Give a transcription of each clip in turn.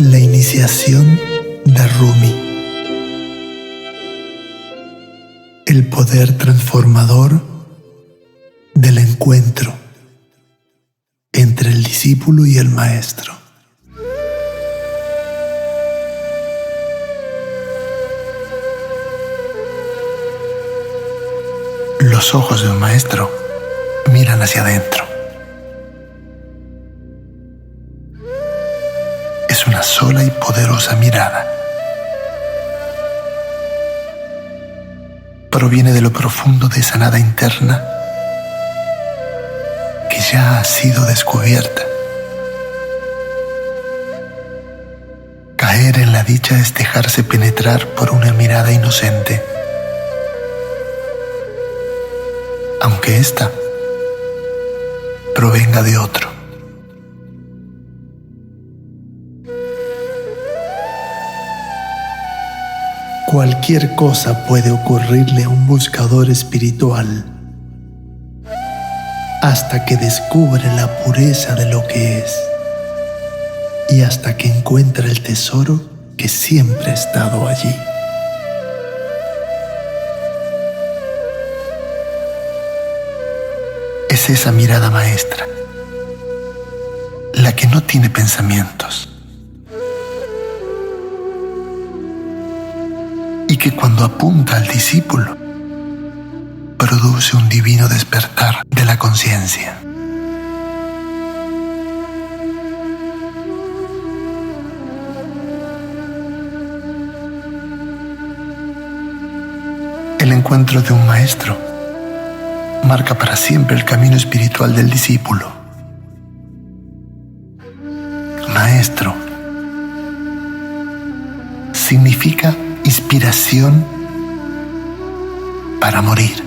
La iniciación de Rumi. El poder transformador del encuentro entre el discípulo y el maestro. Los ojos de un maestro miran hacia adentro. Es una sola y poderosa mirada. Proviene de lo profundo de esa nada interna que ya ha sido descubierta. Caer en la dicha es dejarse penetrar por una mirada inocente, aunque ésta provenga de otro. Cualquier cosa puede ocurrirle a un buscador espiritual hasta que descubre la pureza de lo que es y hasta que encuentra el tesoro que siempre ha estado allí. Es esa mirada maestra, la que no tiene pensamientos, y que cuando apunta al discípulo, produce un divino despertar de la conciencia. El encuentro de un maestro marca para siempre el camino espiritual del discípulo. Maestro significa inspiración para morir.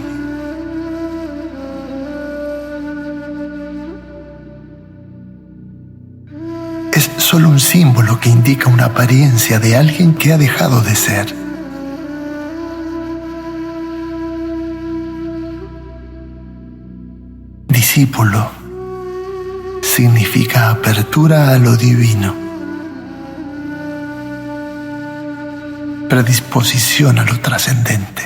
Es solo un símbolo que indica una apariencia de alguien que ha dejado de ser. Discípulo significa apertura a lo divino, predisposición a lo trascendente,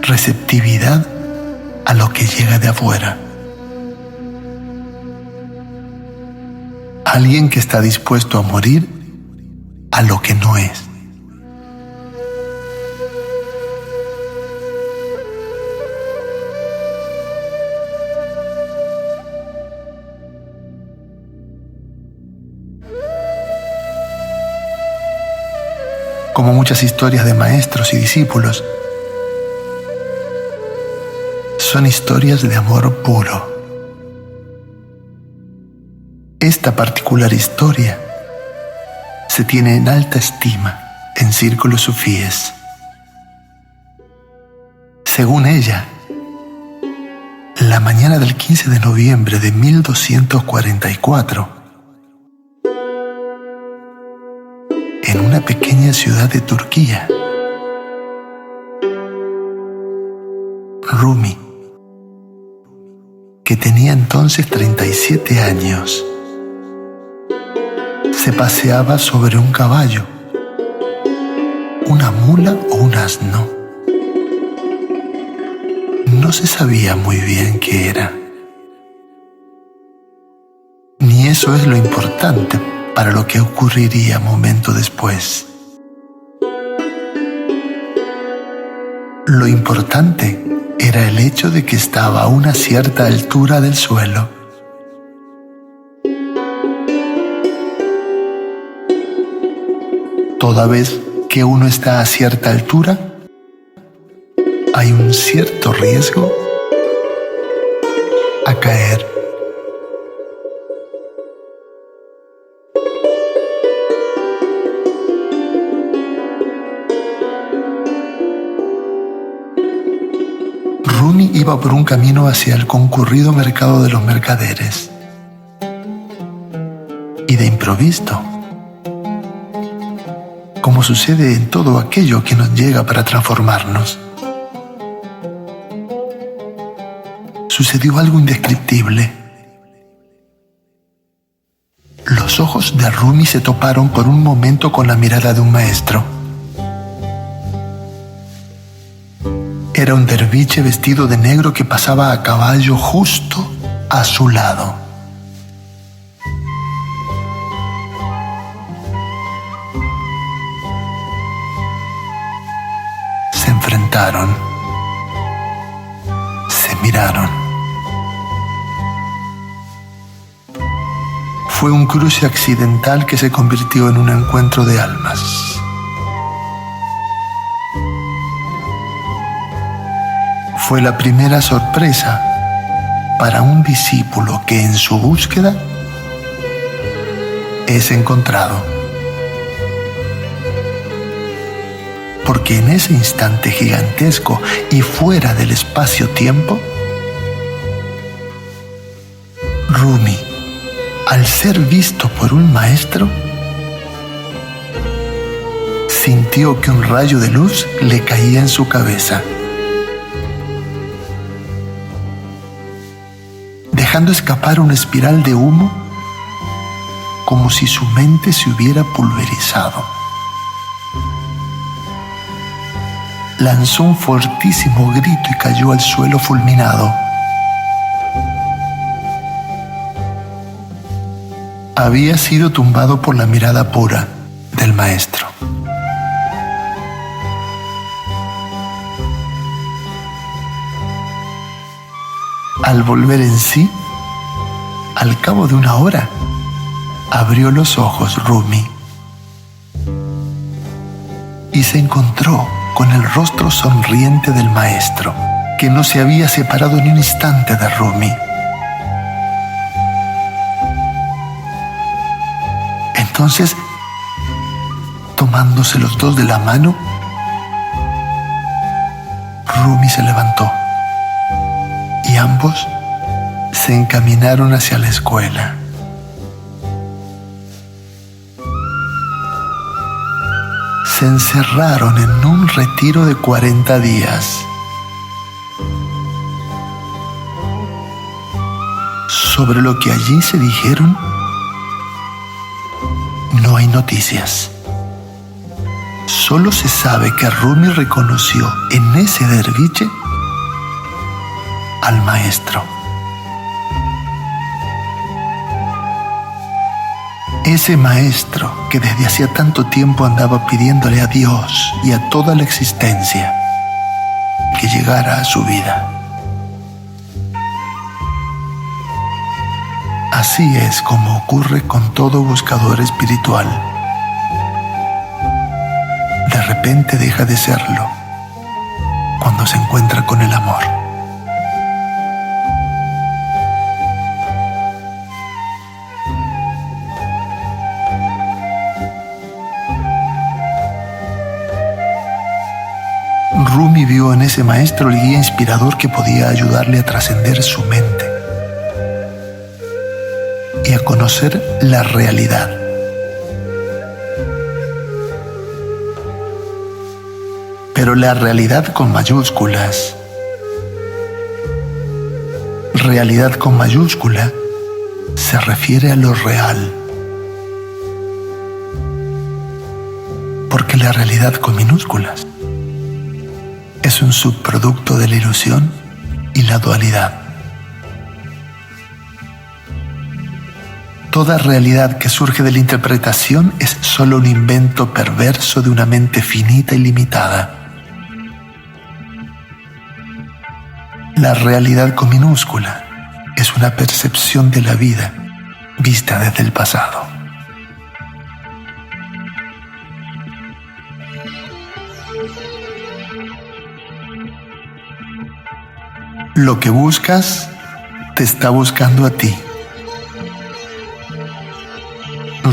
receptividad a lo que llega de afuera. Alguien que está dispuesto a morir a lo que no es. Como muchas historias de maestros y discípulos, son historias de amor puro. Esta particular historia se tiene en alta estima en círculos sufíes. Según ella, la mañana del 15 de noviembre de 1244, en una pequeña ciudad de Turquía, Rumi, que tenía entonces 37 años, se paseaba sobre un caballo, una mula o un asno. No se sabía muy bien qué era. Ni eso es lo importante para lo que ocurriría momento después. Lo importante era el hecho de que estaba a una cierta altura del suelo. Toda vez que uno está a cierta altura, hay un cierto riesgo a caer. Rumi iba por un camino hacia el concurrido mercado de los mercaderes. Y de improviso, como sucede en todo aquello que nos llega para transformarnos, sucedió algo indescriptible. Los Los ojos de Rumi se toparon por un momento con la mirada de un maestro. Era un derviche vestido de negro que pasaba a caballo justo a su lado. Se enfrentaron, se miraron. Fue un cruce accidental que se convirtió en un encuentro de almas. Fue la primera sorpresa para un discípulo que en su búsqueda es encontrado. Porque en ese instante gigantesco y fuera del espacio-tiempo, Rumi, al ser visto por un maestro, sintió que un rayo de luz le caía en su cabeza, dejando escapar una espiral de humo como si su mente se hubiera pulverizado. Lanzó un fortísimo grito y cayó al suelo fulminado. Había sido tumbado por la mirada pura del maestro. Al volver en sí, al cabo de una hora, abrió los ojos Rumi y se encontró con el rostro sonriente del maestro, que no se había separado ni un instante de Rumi. Entonces, tomándose los dos de la mano, Rumi se levantó y ambos se encaminaron hacia la escuela. Se encerraron en un retiro de 40 días. Sobre lo que allí se dijeron, no hay noticias. Solo se sabe que Rumi reconoció en ese derviche al maestro. Ese maestro que desde hacía tanto tiempo andaba pidiéndole a Dios y a toda la existencia que llegara a su vida. Así es como ocurre con todo buscador espiritual. De repente deja de serlo cuando se encuentra con el amor. Rumi vio en ese maestro el guía inspirador que podía ayudarle a trascender su mente y a conocer la realidad. Pero la realidad con mayúsculas. Realidad con mayúscula se refiere a lo real. Porque la realidad con minúsculas es un subproducto de la ilusión y la dualidad. Toda realidad que surge de la interpretación es solo un invento perverso de una mente finita y limitada. La realidad con minúscula es una percepción de la vida vista desde el pasado. Lo que buscas te está buscando a ti.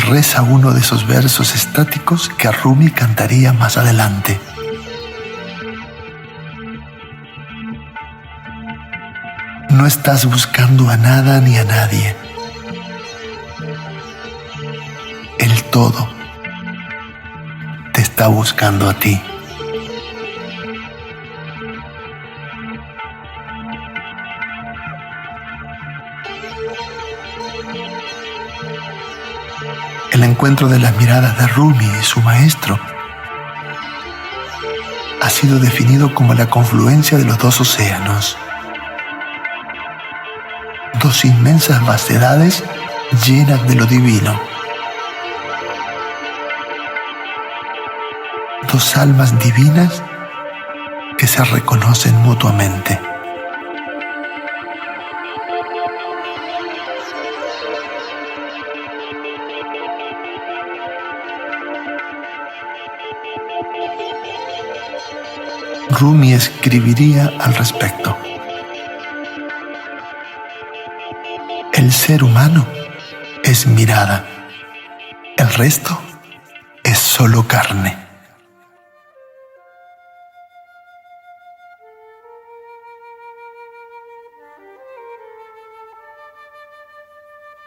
Reza uno de esos versos estáticos que Rumi cantaría más adelante. No estás buscando a nada ni a nadie. El todo te está buscando a ti. El encuentro de las miradas de Rumi y su maestro ha sido definido como la confluencia de los dos océanos, dos inmensas vastedades llenas de lo divino, dos almas divinas que se reconocen mutuamente. Rumi escribiría al respecto: el ser humano es mirada, el resto es solo carne.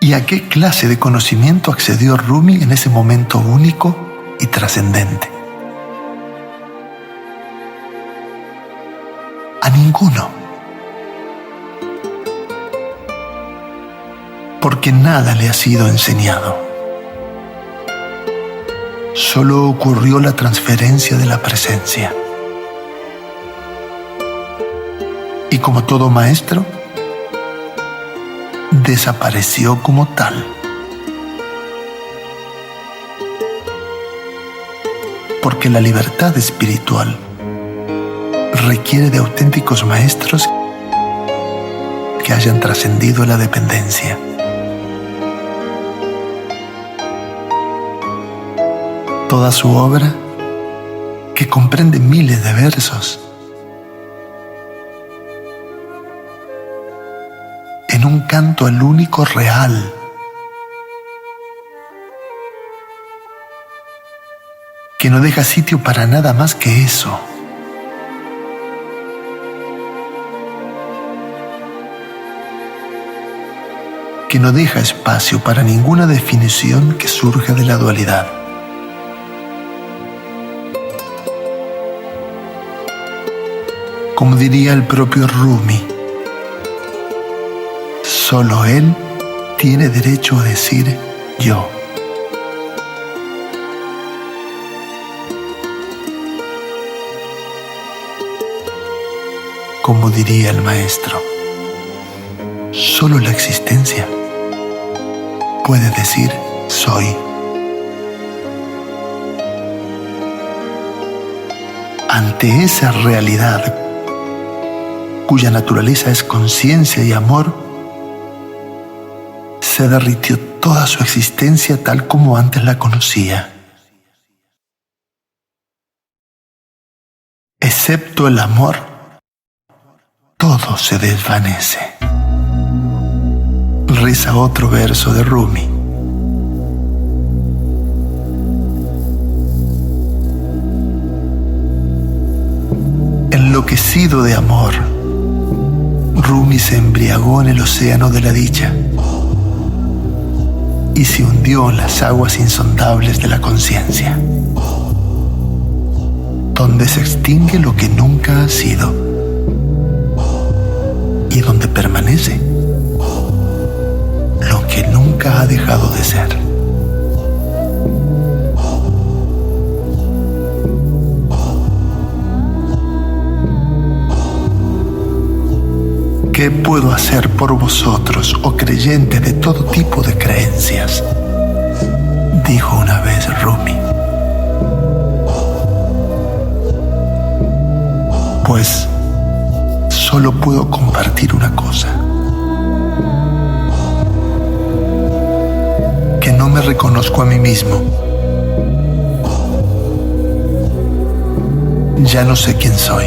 ¿Y a qué clase de conocimiento accedió Rumi en ese momento único y trascendente? A ninguno. Porque nada le ha sido enseñado. Solo ocurrió la transferencia de la presencia. Y como todo maestro, desapareció como tal. Porque la libertad espiritual requiere de auténticos maestros que hayan trascendido la dependencia. Toda su obra, que comprende miles de versos, en un canto al único real, que no deja sitio para nada más que eso. Que no deja espacio para ninguna definición que surja de la dualidad. Como diría el propio Rumi, solo él tiene derecho a decir yo. Como diría el maestro, solo la existencia puede decir soy. Ante esa realidad, cuya naturaleza es conciencia y amor, se derritió toda su existencia tal como antes la conocía. Excepto el amor, todo se desvanece. Reza otro verso de Rumi. Enloquecido de amor, Rumi se embriagó en el océano de la dicha y se hundió en las aguas insondables de la conciencia, donde se extingue lo que nunca ha sido y donde permanece lo que nunca ha dejado de ser. ¿Qué puedo hacer por vosotros, oh creyentes de todo tipo de creencias?, dijo una vez Rumi. Pues solo puedo compartir una cosa: que no me reconozco a mí mismo. Ya no sé quién soy.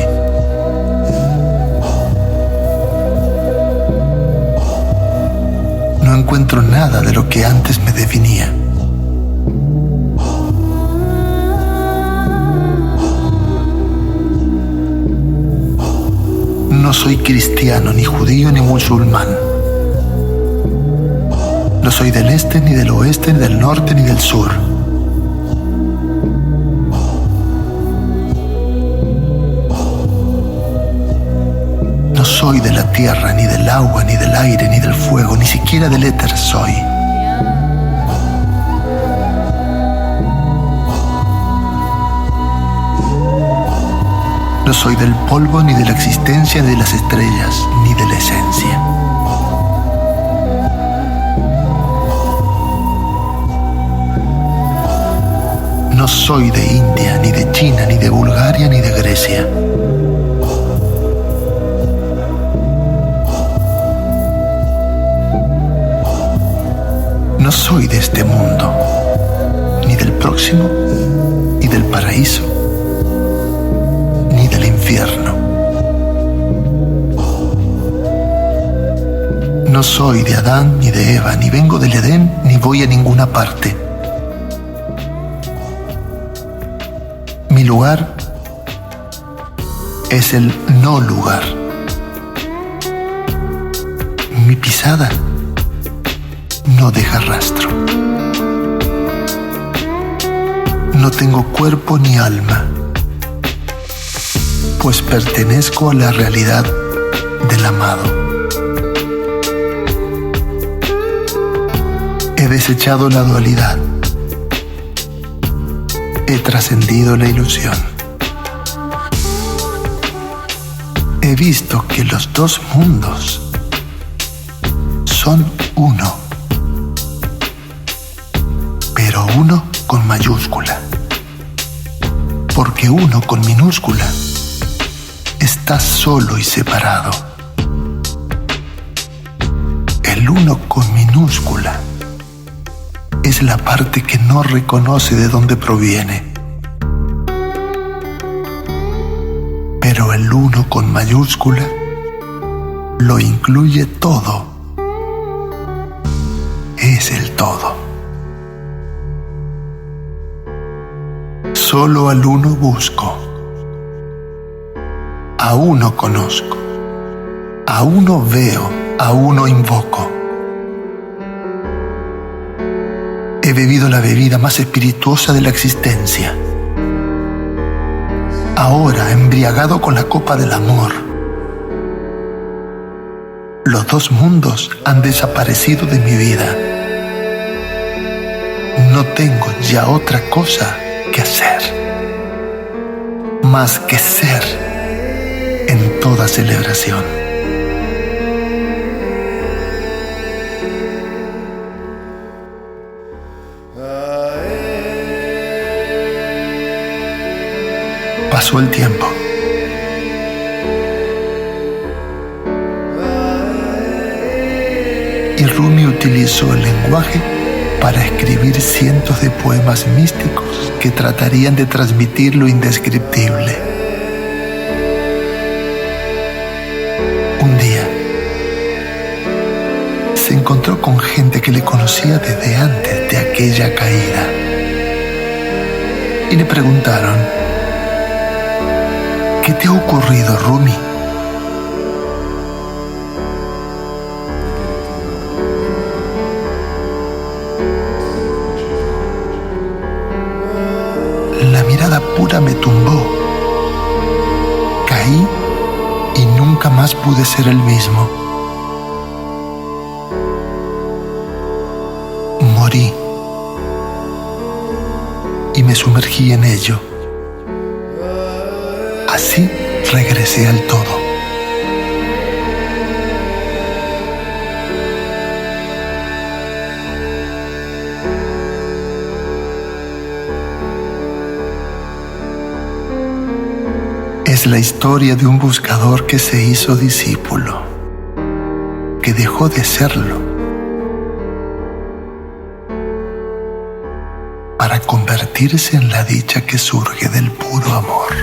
No encuentro nada de lo que antes me definía. No soy cristiano, ni judío, ni musulmán. No soy del este, ni del oeste, ni del norte, ni del sur. No soy de la tierra, ni del agua, ni del aire, ni del fuego, ni siquiera del éter soy. No soy del polvo, ni de la existencia, ni de las estrellas, ni de la esencia. No soy de India, ni de China, ni de Bulgaria, ni de Grecia. No soy de este mundo, ni del próximo, ni del paraíso, ni del infierno. No soy de Adán ni de Eva, ni vengo del Edén, ni voy a ninguna parte. Mi lugar es el no lugar. Mi pisada no deja rastro. No tengo cuerpo ni alma, pues pertenezco a la realidad del amado. He desechado la dualidad. He trascendido la ilusión. He visto que los dos mundos son uno, pero uno con mayúscula, porque uno con minúscula está solo y separado. El uno con minúscula es la parte que no reconoce de dónde proviene. Pero el uno con mayúscula lo incluye todo. Es el todo. Solo al uno busco. A uno conozco. A uno veo. A uno invoco. He bebido la bebida más espirituosa de la existencia. Ahora, embriagado con la copa del amor, los dos mundos han desaparecido de mi vida. No tengo ya otra cosa que hacer, más que ser en toda celebración. Pasó el tiempo. Y Rumi utilizó el lenguaje para escribir cientos de poemas místicos que tratarían de transmitir lo indescriptible. Un día se encontró con gente que le conocía desde antes de aquella caída y le preguntaron: ¿qué te ha ocurrido, Rumi? La mirada pura me tumbó. Caí y nunca más pude ser el mismo. Morí y me sumergí en ello. Así regresé al todo. Es la historia de un buscador que se hizo discípulo, que dejó de serlo para convertirse en la dicha que surge del puro amor.